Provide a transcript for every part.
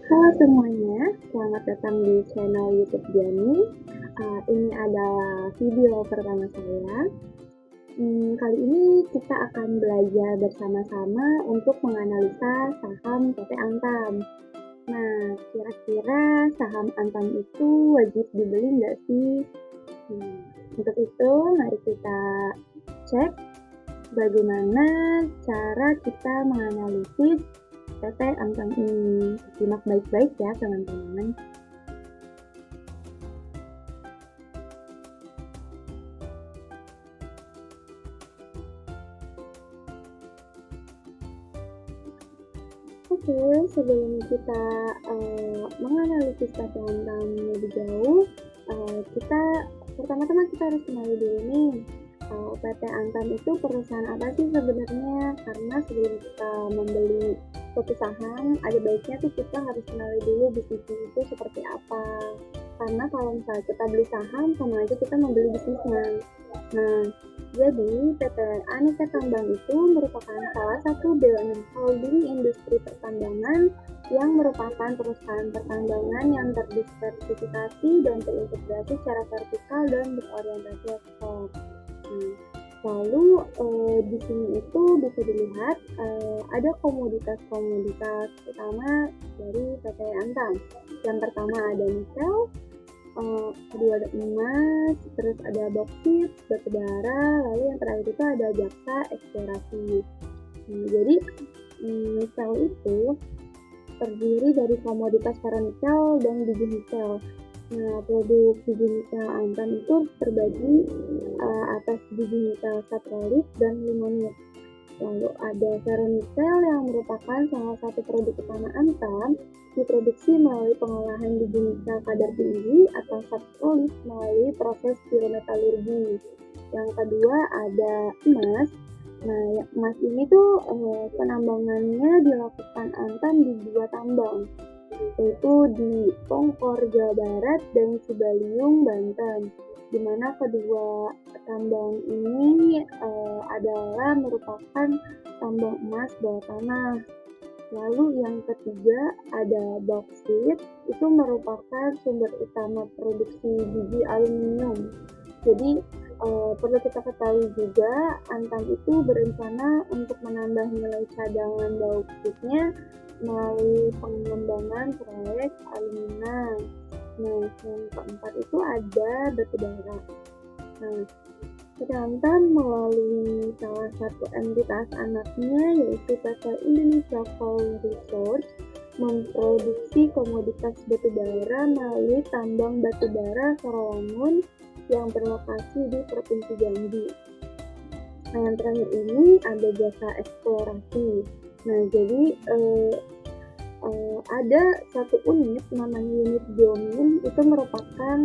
Halo semuanya, selamat datang di channel YouTube Diani. Ini adalah video pertama saya. Kali ini kita akan belajar bersama-sama untuk menganalisa saham PT Antam. Nah, kira-kira saham Antam itu wajib dibeli nggak sih? Untuk itu, mari kita cek bagaimana cara kita menganalisis PT Antam ini. Simak baik-baik ya teman-teman. Oke, sebelum kita menganalisis PT Antam lebih jauh, kita pertama-tama kita harus kenali dulu nih, PT Antam itu perusahaan apa sih sebenarnya? Karena sebelum kita membeli suatu saham, ada baiknya tuh kita harus kenali dulu bisnisnya itu seperti apa. Karena kalau misalnya kita beli saham, sama aja kita membeli bisnisnya. Nah, jadi PT Aneka Tambang itu merupakan salah satu BUMN holding industri pertambangan yang merupakan perusahaan pertambangan yang terdiversifikasi dan terintegrasi secara vertikal dan berorientasi ekspor. Lalu di sini itu bisa dilihat ada komoditas-komoditas utama dari PT Antam. Yang pertama ada nikel, kedua ada emas, terus ada boksit, batu bara, lalu yang terakhir itu ada jasa eksplorasi. Jadi nikel itu terdiri dari komoditas nikel dan biji nikel. Nah, produk biji nikel Antam itu terbagi atas biji nikel saprolit dan limonit. Lalu ada ferronikel yang merupakan salah satu produk utama Antam, diproduksi melalui pengolahan biji nikel kadar tinggi atau saprolit melalui proses pirometalurgi. Yang kedua ada emas. Nah, emas ini tuh penambangannya dilakukan Antam di dua tambang, yaitu di Pongkor, Jawa Barat dan Cibaliung, Banten, di mana kedua tambang ini adalah merupakan tambang emas bawah tanah. Lalu yang ketiga ada boksit, itu merupakan sumber utama produksi biji aluminium. Jadi perlu kita ketahui juga, Antam itu berencana untuk menambah nilai cadangan bauksit-nya melalui pengembangan proyek alumina. Nah, yang keempat itu ada batu bara. Nah, PT Antam melalui salah satu entitas anaknya yaitu PT Indonesia Coal Resource memproduksi komoditas batu bara melalui tambang batu bara Sarawangun yang berlokasi di Provinsi Jambi. Nah, yang terakhir ini ada jasa eksplorasi. Nah, jadi ada satu unit namanya unit Biomin, itu merupakan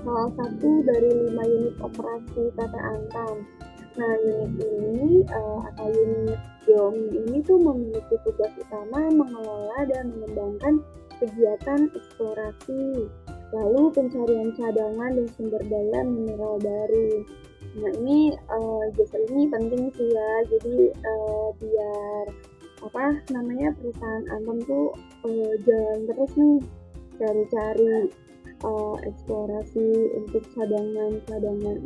salah satu dari 5 unit operasi PT Antam. Nah, unit ini atau unit Biomin ini tuh memiliki tugas utama mengelola dan mengembangkan kegiatan eksplorasi, lalu pencarian cadangan dan sumber daya mineral baru. Nah, ini jasa ini penting sih ya, jadi biar perusahaan Antam tuh jalan terus nih cari-cari eksplorasi untuk cadangan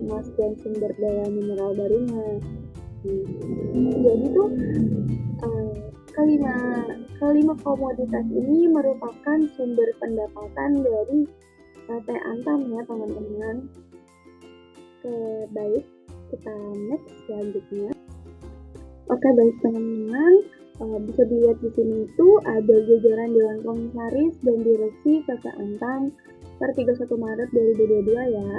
emas dan sumber daya mineral barunya. Jadi tuh kelima komoditas ini merupakan sumber pendapatan dari PT Antam ya teman-teman. Oke, baik, kita next selanjutnya. Oke, baik teman-teman, bisa dilihat di sini itu ada jajaran Dewan Komisaris dan Direksi PT Antam per 31 Maret 2022 ya.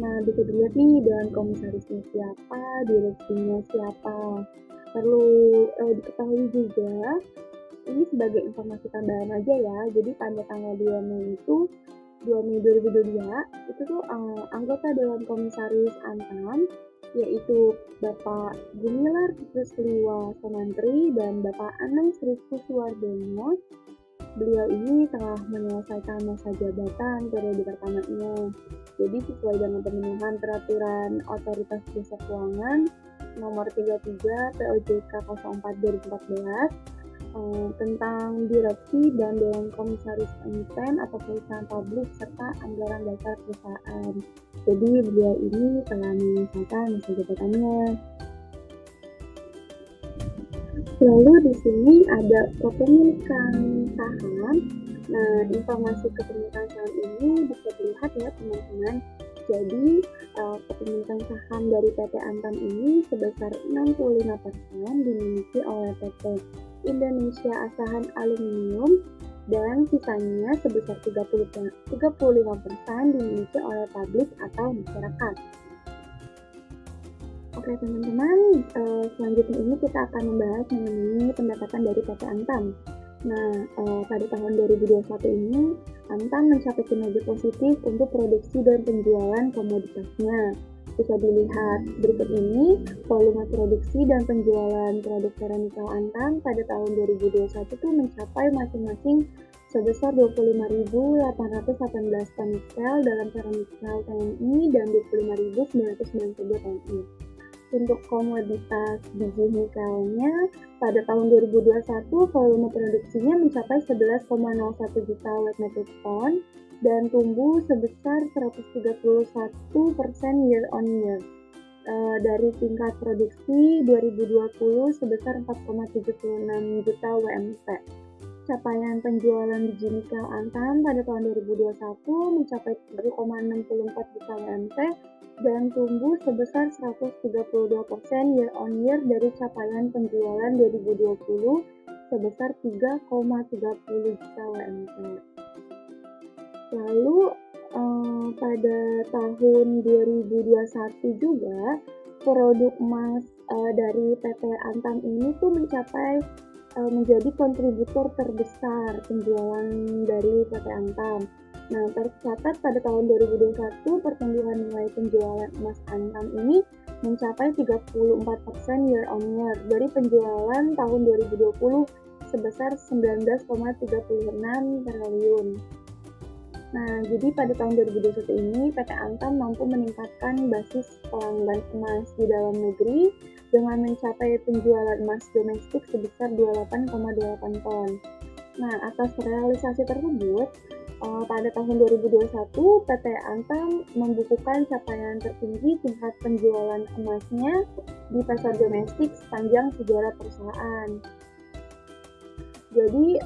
Nah, bisa dilihat nih Dewan Komisarisnya siapa, direksinya siapa. Perlu diketahui juga, ini sebagai informasi tambahan aja ya, jadi pada tanggal 2 Mei itu 2 Mei 2022 itu tuh anggota Dewan Komisaris Antam yaitu Bapak Gumilar Rusliwa Samantri dan Bapak Anang Sri Kuswardono. Beliau ini telah menyelesaikan masa jabatan periode pertamanya. Jadi sesuai dengan pemenuhan peraturan Otoritas Jasa Keuangan nomor 33 POJK 04 2014, tentang direksi dan dewan komisaris emiten atau perusahaan publik serta anggaran dasar perusahaan. Jadi beliau ini telah menyelesaikan masa jabatannya. Lalu di sini ada kepemilikan saham. Nah, informasi kepemilikan saham ini bisa dilihat ya teman-teman. Jadi kepemilikan saham dari PT Antam ini sebesar 65% dimiliki oleh PT Indonesia Asahan Aluminium dan sisanya sebesar 35% dimiliki oleh publik atau masyarakat. Oke teman-teman, selanjutnya ini kita akan membahas mengenai pendapatan dari PT Antam. Nah, pada tahun 2021 ini, Antam mencapai kinerja positif untuk produksi dan penjualan komoditasnya. Bisa dilihat berikut ini, volume produksi dan penjualan produk ferronikel Antam pada tahun 2021 itu mencapai masing-masing sebesar 25.818 ton nikel dalam ferronikel TNI dan 25.992 TNI. Untuk komoditas biji nikelnya, pada tahun 2021 volume produksinya mencapai 11,01 juta wet metric ton dan tumbuh sebesar 131% year on year. Dari tingkat produksi 2020 sebesar 4,76 juta WMT. Capaian penjualan biji nikel Antam pada tahun 2021 mencapai 7,64 juta WMT dan tumbuh sebesar 132% year on year dari capaian penjualan 2020 sebesar 3,30 juta WMT. Lalu pada tahun 2021 juga produk emas dari PT Antam ini tuh menjadi kontributor terbesar penjualan dari PT Antam. Nah, tercatat pada tahun 2021 pertumbuhan nilai penjualan emas Antam ini mencapai 34% year on year dari penjualan tahun 2020 sebesar 19,36 triliun. Nah, jadi pada tahun 2021 ini PT Antam mampu meningkatkan basis pelanggan emas di dalam negeri dengan mencapai penjualan emas domestik sebesar 28,8 ton. Nah, atas realisasi tersebut, pada tahun 2021 PT Antam membukukan capaian tertinggi tingkat penjualan emasnya di pasar domestik sepanjang sejarah perusahaan. Jadi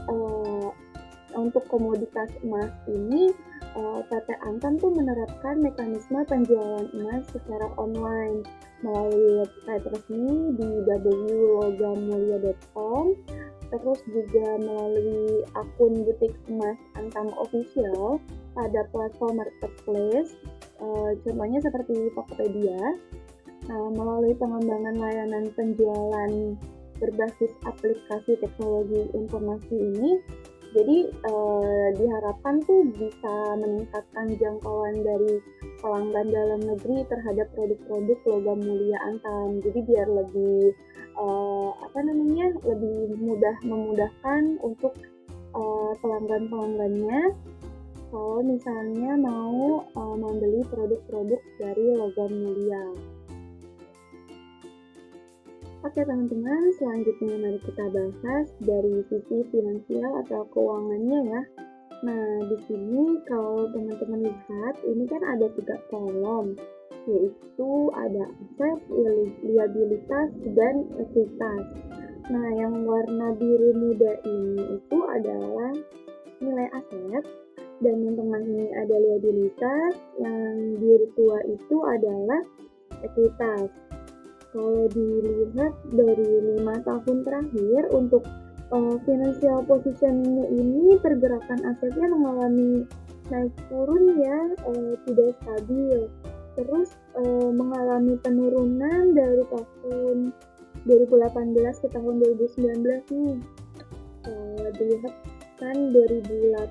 untuk komoditas emas ini PT Antam tuh menerapkan mekanisme penjualan emas secara online melalui website resmi di www.logammulia.com, terus juga melalui akun butik emas Antam Official pada platform marketplace, contohnya seperti Tokopedia. Nah, melalui pengembangan layanan penjualan berbasis aplikasi teknologi informasi ini, jadi diharapkan tuh bisa meningkatkan jangkauan dari pelanggan dalam negeri terhadap produk-produk logam mulia Antam. Jadi biar lebih lebih memudahkan untuk pelanggan-pelanggannya kalau misalnya mau membeli produk-produk dari logam mulia. Oke teman-teman, selanjutnya mari kita bahas dari sisi finansial atau keuangannya ya. Nah, di sini kalau teman-teman lihat, ini kan ada 3 kolom, yaitu ada aset, liabilitas, dan ekuitas. Nah, yang warna biru muda ini itu adalah nilai aset, dan yang tengah ini ada liabilitas, yang biru tua itu adalah ekuitas. Kalau dilihat dari 5 tahun terakhir untuk financial position-nya ini, pergerakan asetnya mengalami naik turun ya, tidak stabil. Terus mengalami penurunan dari tahun 2018 ke tahun 2019 nih. Dilihat kan 2018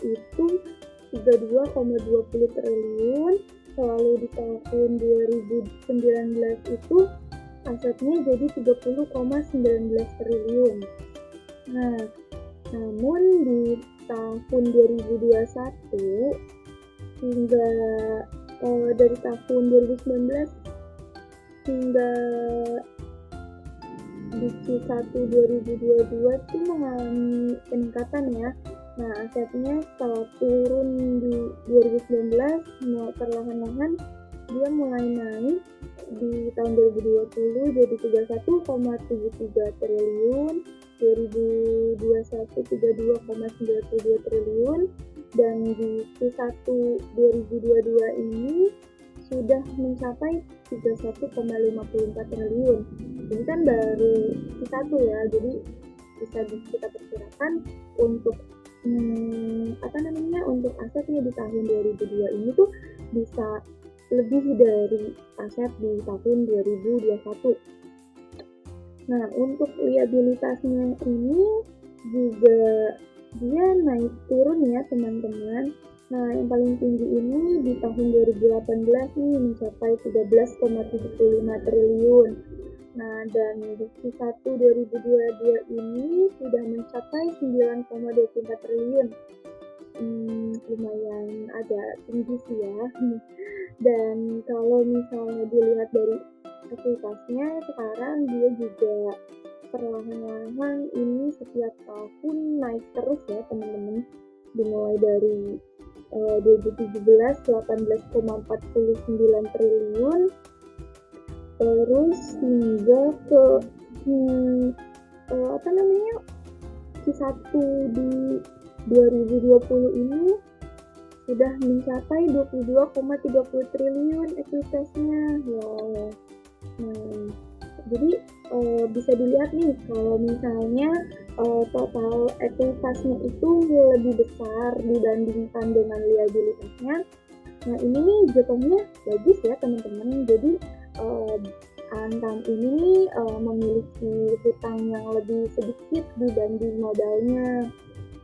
itu 32,20 triliun. Lalu di tahun 2019 itu asetnya jadi 30,19 triliun. Nah, namun di tahun 2021 hingga dari tahun 2019 hingga di Q1 2022 itu mengalami peningkatan ya. Nah, asetnya setelah turun di 2019 perlahan-lahan dia mulai naik di tahun 2020 jadi 31,73 triliun, 2021 32,92 triliun, dan di Q1 2022 ini sudah mencapai 31,54 triliun. Ini kan baru Q1 ya, jadi bisa kita perkirakan untuk untuk asetnya di tahun 2022 ini tuh bisa lebih dari aset di tahun 2021. Nah, untuk liabilitasnya ini juga dia naik turun ya teman-teman. Nah, yang paling tinggi ini di tahun 2018 nih mencapai 13,75 triliun. Nah, dan di Q1 2022 ini sudah mencapai 9,24 triliun. Lumayan agak tinggi sih ya. Dan kalau misalnya dilihat dari aktivitasnya sekarang dia juga perlahan-lahan ini setiap tahun naik terus ya teman-teman, dimulai dari 2017 18,49 triliun terus hingga ke Q1 di 2020 ini sudah mencapai 22,30 triliun ekuitasnya. Wow. Nah, jadi bisa dilihat nih kalau misalnya total ekuitasnya itu lebih besar dibandingkan dengan liabilitasnya. Nah, ini nih jatuhnya bagus ya teman-teman. Jadi Antam ini memiliki hutang yang lebih sedikit dibanding modalnya.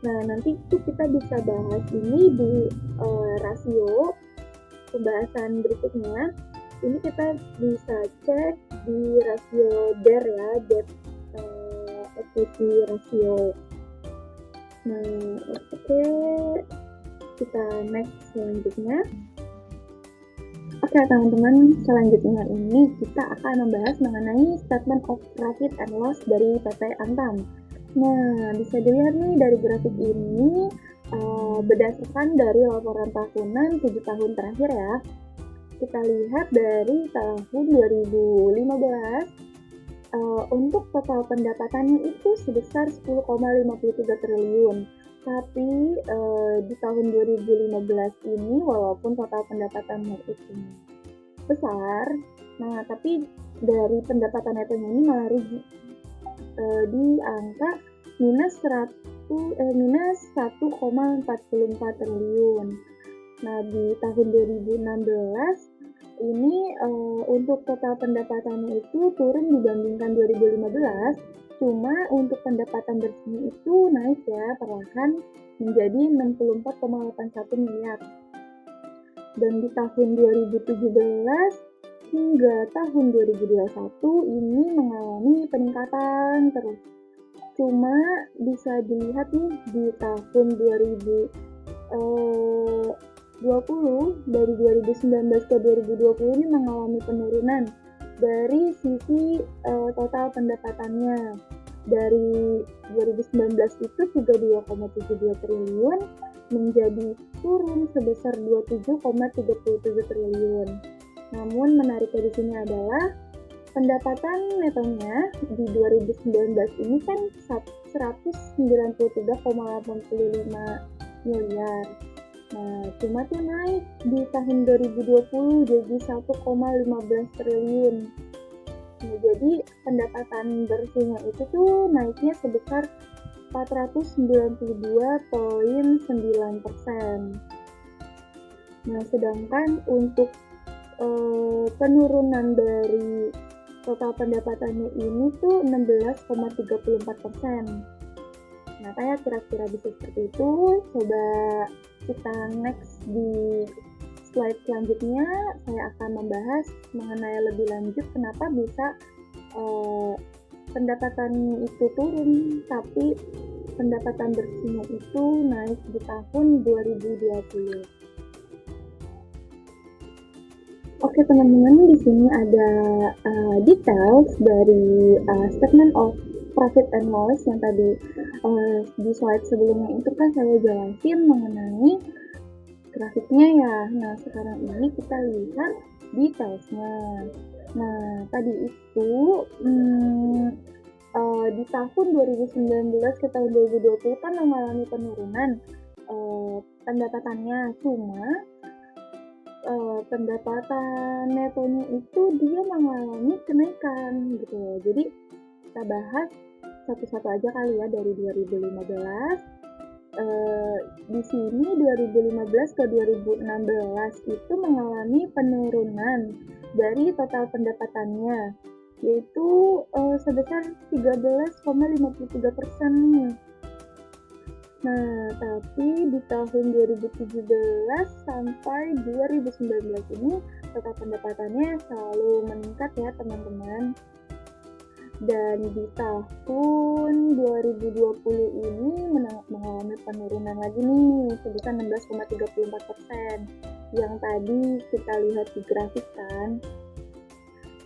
Nah, nanti itu kita bisa bahas ini di rasio pembahasan berikutnya. Ini kita bisa cek di rasio DER ya, debt equity ratio. Nah, oke. Kita next selanjutnya. Oke teman-teman, selanjutnya ini kita akan membahas mengenai statement of profit and loss dari PT Antam. Nah, bisa dilihat nih dari grafik ini berdasarkan dari laporan tahunan 7 tahun terakhir ya. Kita lihat dari tahun 2015 untuk total pendapatannya itu sebesar 10,53 triliun. Tapi di tahun 2015 ini walaupun total pendapatannya itu besar, nah tapi dari pendapatan netonya ini malah rugi di angka minus 1,44 triliun. Nah, di tahun 2016 ini untuk total pendapatannya itu turun dibandingkan 2015, cuma untuk pendapatan bersihnya itu naik ya perlahan menjadi 64,81 miliar. Dan di tahun 2017 hingga tahun 2021 ini mengalami peningkatan terus. Cuma bisa dilihat nih di tahun 2020 dari 2019 ke 2020 ini mengalami penurunan dari sisi total pendapatannya. Dari 2019 itu 32,72 triliun menjadi turun sebesar 27,37 triliun. Namun menariknya di sini adalah pendapatan netonya di 2019 ini kan 193,85 miliar. Nah, cuma tuh naik di tahun 2020 jadi 1,15 triliun. Nah, jadi pendapatan bersihnya itu tuh naiknya sebesar 492,9%. Nah, sedangkan untuk penurunan dari total pendapatannya ini tuh 16,34%. Nah, kayak kira-kira bisa seperti itu. Coba kita next di slide selanjutnya, saya akan membahas mengenai lebih lanjut kenapa bisa pendapatan itu turun, tapi pendapatan bersihnya itu naik di tahun 2020. Oke teman-teman, di sini ada details dari statement of profit and loss yang tadi di slide sebelumnya itu kan saya jelasin mengenai grafiknya ya. Nah, sekarang ini kita lihat detailsnya. Nah, tadi itu di tahun 2019 ke tahun 2020 kan mengalami penurunan pendapatannya, cuma pendapatan netonya itu dia mengalami kenaikan gitu. Jadi kita bahas satu-satu aja kali ya dari 2015. Di sini 2015 ke 2016 itu mengalami penurunan dari total pendapatannya, yaitu sebesar 13,53% nih. Nah, tapi di tahun 2017 sampai 2019 ini total pendapatannya selalu meningkat ya teman-teman. Dan di tahun 2020 ini mengalami penurunan lagi nih sebesar 16,34% yang tadi kita lihat di grafik kan.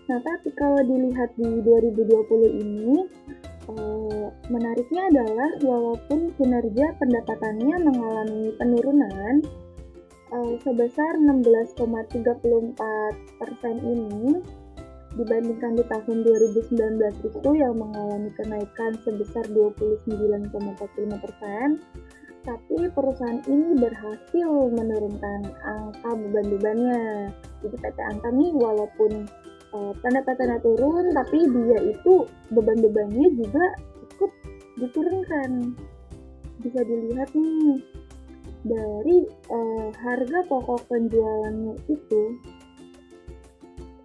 Nah, tapi kalau dilihat di 2020 ini menariknya adalah walaupun kinerja pendapatannya mengalami penurunan sebesar 16,34% ini dibandingkan di tahun 2019 itu yang mengalami kenaikan sebesar 29,45%, tapi perusahaan ini berhasil menurunkan angka beban-bebannya. Jadi PT Antam nih walaupun pendapatannya turun, tapi dia itu beban-bebannya juga ikut diturunkan. Bisa dilihat nih dari harga pokok penjualannya itu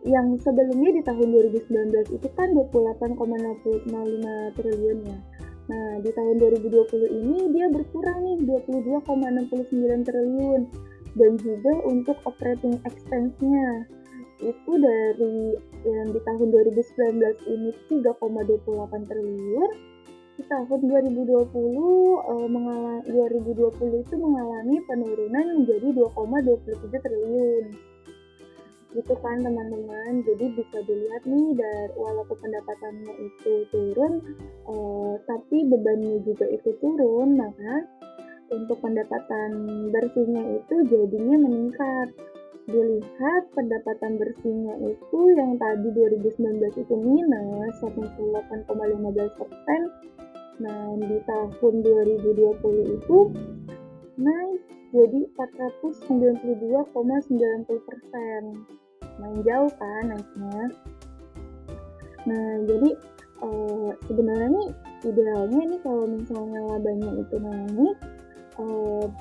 yang sebelumnya di tahun 2019 itu kan 28,05 triliun ya. Nah, di tahun 2020 ini dia berkurang nih 22,69 triliun. Dan juga untuk operating expense-nya itu dari yang di tahun 2019 ini 3,28 triliun, di tahun 2020 itu mengalami penurunan menjadi 2,27 triliun. Gitu kan teman-teman, jadi bisa dilihat nih dari walaupun pendapatannya itu turun, tapi bebannya juga ikut turun, maka untuk pendapatan bersihnya itu jadinya meningkat. Dilihat pendapatan bersihnya itu yang tadi 2019 itu minus 18,15%, nah di tahun 2020 itu naik jadi 492,90%. Main jauh kan naiknya. Nah, jadi sebenarnya nih idealnya nih kalau misalnya labanya itu naik,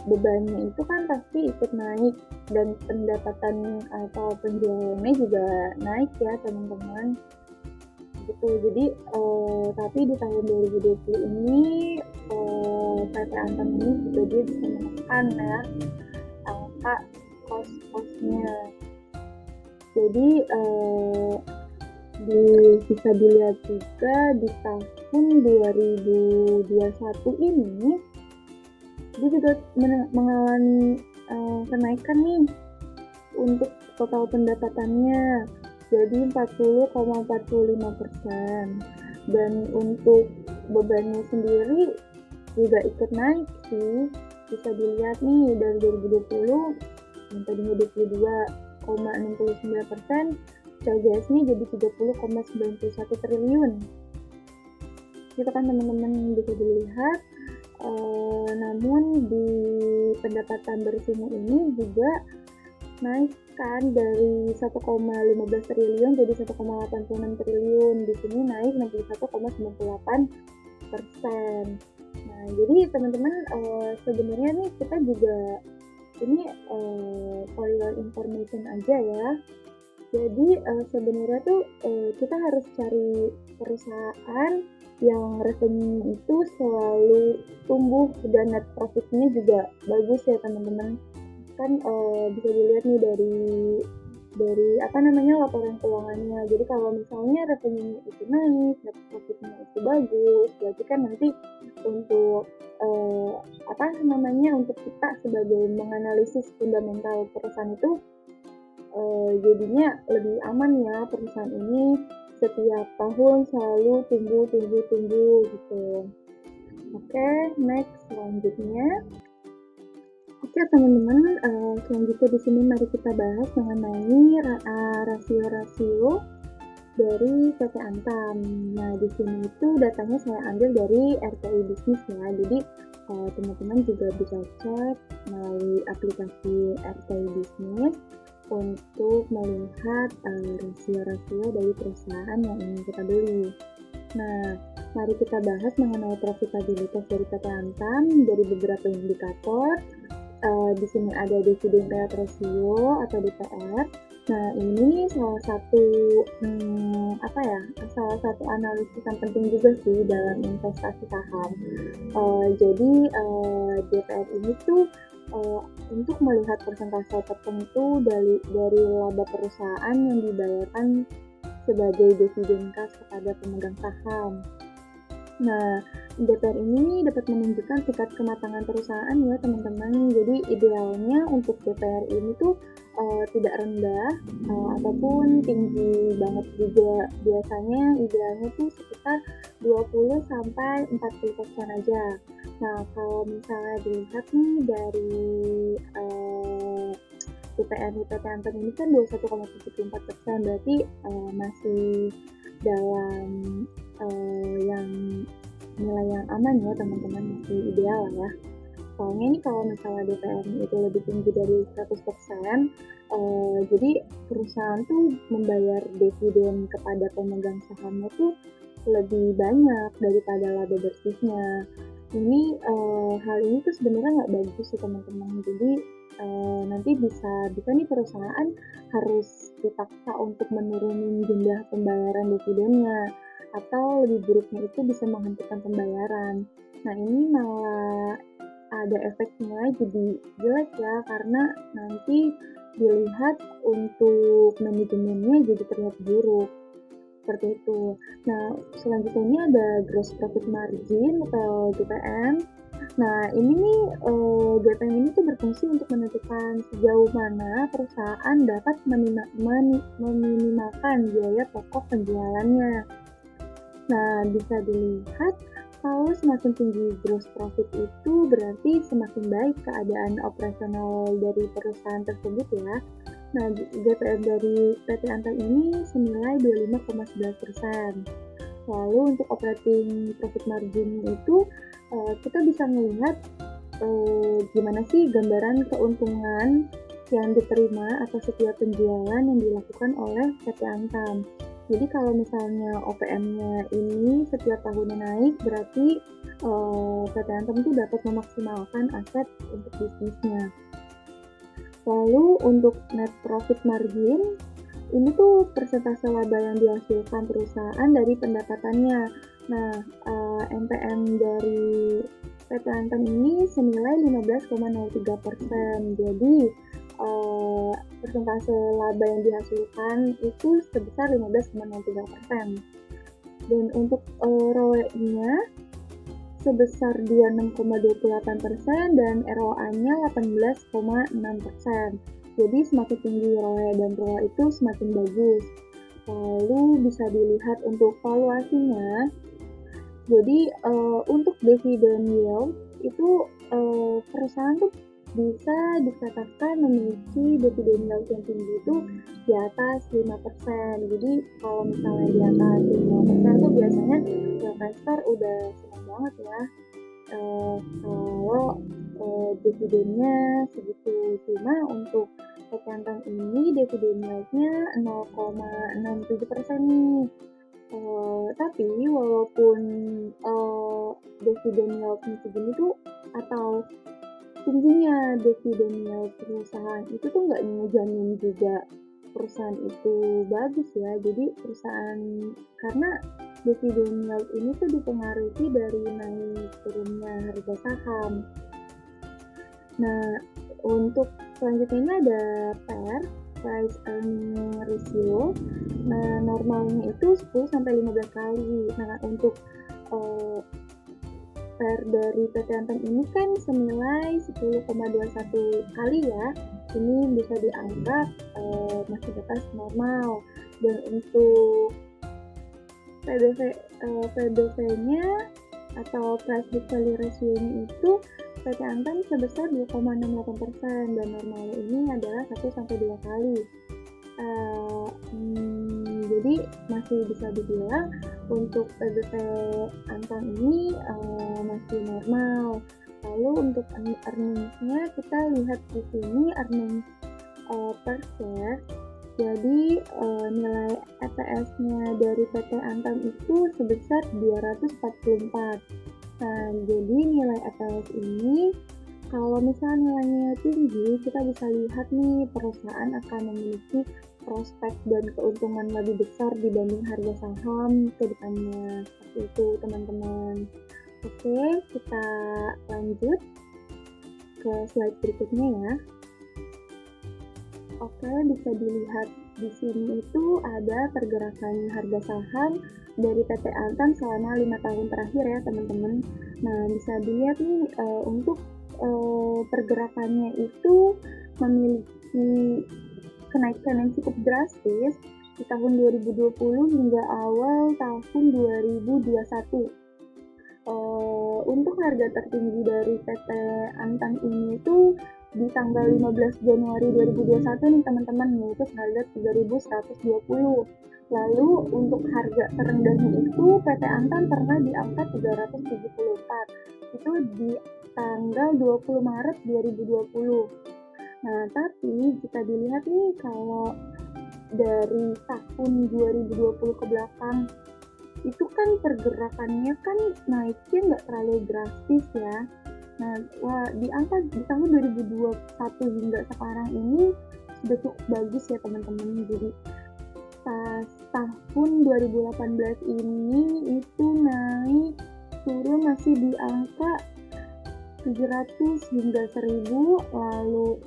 bebannya itu kan pasti ikut naik dan pendapatan atau penjualannya juga naik ya teman-teman gitu. Jadi tapi di tahun 2020 ini PT Antam ini juga dia bisa menekan ya angka cost-nya. Jadi bisa dilihat juga di tahun 2021 ini dia juga mengalami kenaikan nih untuk total pendapatannya jadi 40,45%, dan untuk bebannya sendiri juga ikut naik sih. Bisa dilihat nih dari 2020 yang tadinya 22,69%, CGS-nya jadi 30,91 triliun. Gitu kan teman-teman, bisa dilihat. Namun di pendapatan bersihnya ini juga naik kan dari 1,15 triliun jadi 1,86 triliun. Di sini naik 61,98%. Nah, jadi teman-teman sebenarnya nih kita juga ini for your information aja ya. Jadi sebenarnya tuh kita harus cari perusahaan yang revenue itu selalu tumbuh dan net profitnya juga bagus ya teman-teman. Kan bisa dilihat nih dari laporan keuangannya. Jadi kalau misalnya revenue itu naik, net profitnya itu bagus, berarti kan nanti untuk untuk kita sebagai menganalisis fundamental perusahaan itu jadinya lebih aman ya perusahaan ini setiap tahun selalu tumbuh gitu. Oke, next selanjutnya. Oke teman-teman, selanjutnya di sini mari kita bahas mengenai rasio-rasio dari PT Antam. Nah, di sini itu datanya saya ambil dari RTI Bisnis ya. Jadi teman-teman juga bisa cek melalui aplikasi RTI Bisnis untuk melihat rasio-rasio dari perusahaan yang ingin kita beli. Nah, mari kita bahas mengenai profitabilitas dari PT Antam dari beberapa indikator. Di sini ada dividen payout ratio atau DPR. Nah, ini salah satu salah satu analisis yang penting juga sih dalam investasi saham. Jadi DPR ini tuh untuk melihat persentase tertentu dari laba perusahaan yang dibayarkan sebagai dividen kas kepada pemegang saham. Nah, DPR ini dapat menunjukkan tingkat kematangan perusahaan ya teman-teman. Jadi idealnya untuk DPR ini tuh tidak rendah ataupun tinggi banget juga. Biasanya idealnya tuh sekitar 20-40% aja. Nah, kalau misalnya dilihat nih dari DPR PT Antam ini kan 21,74%, berarti masih dalam yang nilai yang aman ya teman-teman, masih ideal lah ya. Soalnya ini kalau misalnya DPR itu lebih tinggi dari 100%, jadi perusahaan tuh membayar dividen kepada pemegang sahamnya tuh lebih banyak daripada laba bersihnya. Ini hal ini tuh sebenarnya nggak bagus sih teman-teman. Jadi nanti bisa nih perusahaan harus dipaksa untuk menurunin jumlah pembayaran dividennya, atau lebih buruknya itu bisa menghentikan pembayaran. Nah, ini malah ada efeknya jadi jelek ya, karena nanti dilihat untuk manajemennya jadi terlihat buruk. Seperti itu. Nah, selanjutnya ini ada gross profit margin atau GPM. Nah, ini nih GPM ini tuh berfungsi untuk menentukan sejauh mana perusahaan dapat meminimalkan biaya pokok penjualannya. Nah, bisa dilihat kalau semakin tinggi gross profit itu berarti semakin baik keadaan operasional dari perusahaan tersebut ya. Nah, GPM dari PT Antam ini senilai 25,11%. Lalu untuk operating profit margin itu kita bisa melihat gimana sih gambaran keuntungan yang diterima atas setiap penjualan yang dilakukan oleh PT Antam. Jadi kalau misalnya OPM-nya ini setiap tahunnya naik, berarti PT Antam itu dapat memaksimalkan aset untuk bisnisnya. Lalu untuk net profit margin, ini tuh persentase laba yang dihasilkan perusahaan dari pendapatannya. Nah, NPM dari PT Antam ini senilai 15,03%. Jadi, persentase laba yang dihasilkan itu sebesar 15,03%. Dan untuk ROE-nya sebesar 26,28% dan ROA-nya 18,6%. Jadi semakin tinggi ROE dan ROA itu semakin bagus. Lalu bisa dilihat untuk valuasinya. Jadi untuk dividen yield itu perusahaan tuh bisa dikatakan memiliki dividen yield yang tinggi itu di atas 5%. Jadi kalau misalnya di atas 5% tuh biasanya investor udah senang banget ya kalau dividennya segitu. Cuma untuk PT Antam ini dividen yieldnya 0,67% nih. Tapi walaupun dividen yieldnya segini tuh, atau tingginya dividen yield perusahaan itu tuh nggak ngejamin juga perusahaan itu bagus ya. Jadi perusahaan, karena dividen yield ini tuh dipengaruhi dari naik turunnya harga saham. Nah, untuk selanjutnya ini ada PER, price earning ratio. Nah, normalnya itu 10-15 kali. Nah, untuk fair dari PT Antam ini kan senilai 10,21 kali ya. Ini bisa dianggap masih batas normal. Dan untuk PBV-nya atau price book value ratio-nya itu PT Antam sebesar 2,68% dan normalnya ini adalah 1-2 kali. Jadi masih bisa dibilang untuk PBV Antam ini masih normal. Lalu untuk earnings-nya kita lihat di sini earnings per share. Jadi nilai EPS-nya dari PT Antam itu sebesar 244. Nah, jadi nilai EPS ini kalau misalnya nilainya tinggi, kita bisa lihat nih perusahaan akan memiliki prospek dan keuntungan lebih besar dibanding harga saham ke depannya. Seperti itu, teman-teman. Oke, kita lanjut ke slide berikutnya ya. Oke, bisa dilihat di sini itu ada pergerakan harga saham dari PT Antam selama 5 tahun terakhir ya, teman-teman. Nah, bisa dilihat nih untuk pergerakannya itu memiliki kenaikan yang cukup drastis di tahun 2020 hingga awal tahun 2021. Untuk harga tertinggi dari PT Antam ini itu di tanggal 15 Januari 2021 nih teman-teman, yaitu seharga 3.120. Lalu untuk harga terendahnya itu PT Antam pernah di angka 374. Itu di tanggal 20 Maret 2020. Nah, tapi jika dilihat nih kalau dari tahun 2020 ke belakang itu kan pergerakannya kan naiknya nggak terlalu drastis ya. Nah, di tahun 2021 hingga sekarang ini sudah cukup bagus ya teman-teman. Jadi pas tahun 2018 ini itu naik turun masih di angka 700 hingga 1000, lalu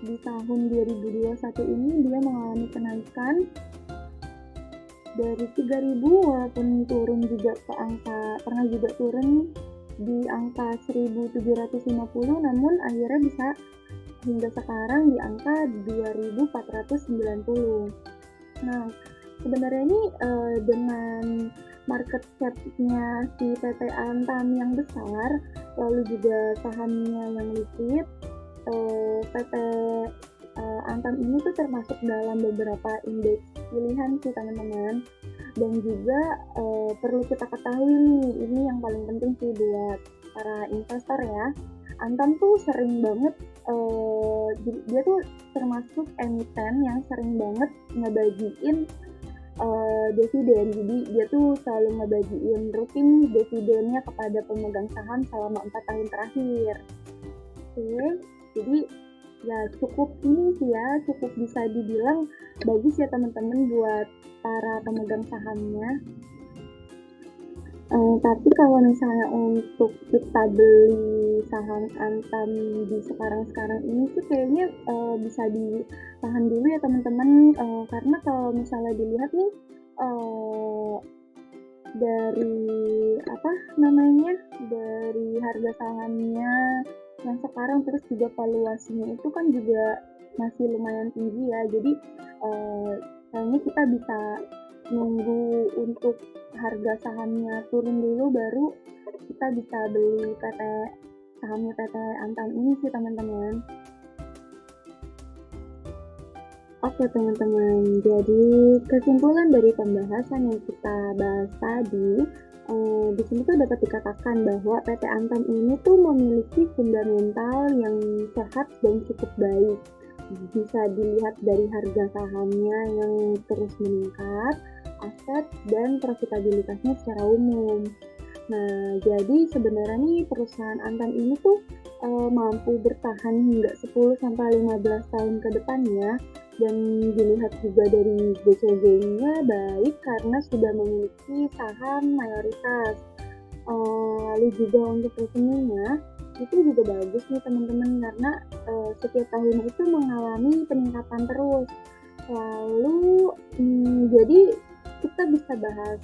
di tahun 2021 ini dia mengalami kenaikan dari 3000 walaupun turun juga ke angka, pernah juga turun di angka 1750, namun akhirnya bisa hingga sekarang di angka 2490. Nah, sebenarnya ini dengan market cap-nya si PT Antam yang besar, lalu juga sahamnya yang liquid, PT Antam ini tuh termasuk dalam beberapa indeks pilihan sih teman-teman. Dan juga perlu kita ketahui nih, ini yang paling penting sih buat para investor ya. Antam tuh sering banget, dia tuh termasuk emiten yang sering banget ngebagiin dividen. Jadi dia tuh selalu ngebagiin rutin dividennya kepada pemegang saham selama 4 tahun terakhir. Oke, jadi ya cukup ini sih ya, cukup bisa dibilang bagus ya teman-teman buat para pemegang sahamnya. Tapi kalau misalnya untuk kita beli saham Antam di sekarang ini sih kayaknya bisa ditahan dulu ya teman-teman, karena kalau misalnya dilihat nih dari dari harga sahamnya yang sekarang, terus juga valuasinya itu kan juga masih lumayan tinggi ya. Jadi kayaknya kita bisa nunggu untuk harga sahamnya turun dulu baru kita bisa beli sahamnya PT Antam ini sih teman-teman. Oke teman-teman, jadi kesimpulan dari pembahasan yang kita bahas tadi, di sini tuh dapat dikatakan bahwa PT Antam ini tuh memiliki fundamental yang sehat dan cukup baik. Bisa dilihat dari harga sahamnya yang terus meningkat, aset dan profitabilitasnya secara umum. Nah, jadi sebenarnya nih perusahaan Antam ini tuh mampu bertahan hingga 10-15 tahun ke depannya, dan dilihat juga dari BCG-nya baik karena sudah memiliki saham mayoritas. Lalu juga untuk revenue-nya itu juga bagus nih teman-teman, karena setiap tahunnya itu mengalami peningkatan terus. Lalu jadi kita bisa bahas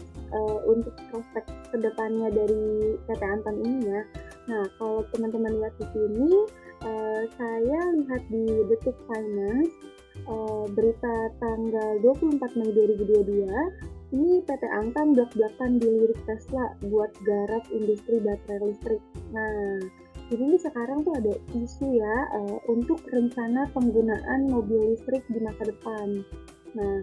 untuk prospek kedepannya dari PT Antam ini ya. Nah, kalau teman-teman lihat di sini, saya lihat di Detik Finance, berita tanggal 24 Mei 2022, ini PT Antam blak-blakan dilirik Tesla buat garap industri baterai listrik. Nah, jadi sekarang tuh ada isu ya untuk rencana penggunaan mobil listrik di masa depan. Nah,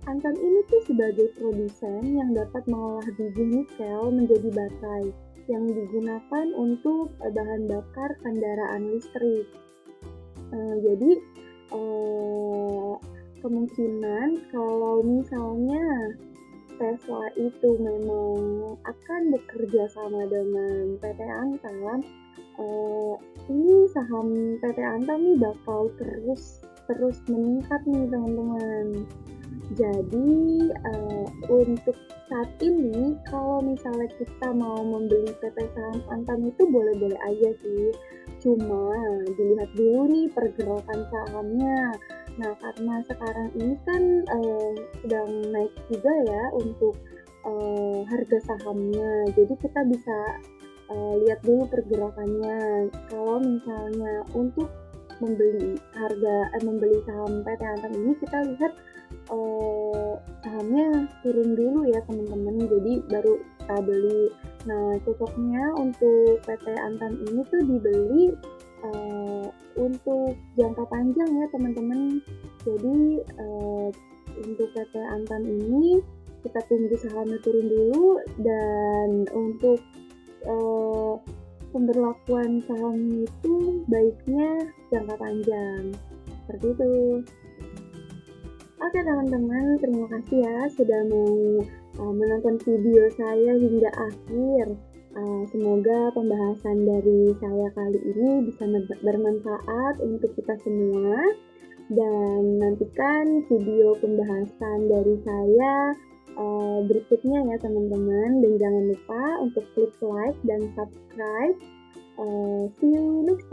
Antam ini tuh sebagai produsen yang dapat mengolah biji nikel menjadi baterai yang digunakan untuk bahan bakar kendaraan listrik. Jadi kemungkinan kalau misalnya Tesla itu memang akan bekerja sama dengan PT Antam, ini saham PT Antam nih bakal terus meningkat nih teman-teman. Jadi untuk saat ini kalau misalnya kita mau membeli PT saham Antam itu boleh-boleh aja sih. Cuma dilihat dulu nih pergerakan sahamnya. Nah, karena sekarang ini kan sedang naik juga ya untuk harga sahamnya. Jadi kita bisa lihat dulu pergerakannya. Kalau misalnya untuk membeli saham PT Antam ini kita lihat sahamnya turun dulu ya teman-teman, jadi baru kita beli. Nah, cocoknya untuk PT Antam ini tuh dibeli untuk jangka panjang ya teman-teman. Jadi untuk PT Antam ini kita tunggu sahamnya turun dulu, dan untuk pemberlakuan saham itu baiknya jangka panjang, seperti itu. Oke teman-teman, terima kasih ya sudah mau menonton video saya hingga akhir. Semoga pembahasan dari saya kali ini bisa bermanfaat untuk kita semua, dan nantikan video pembahasan dari saya berikutnya ya teman-teman, dan jangan lupa untuk klik like dan subscribe. See you next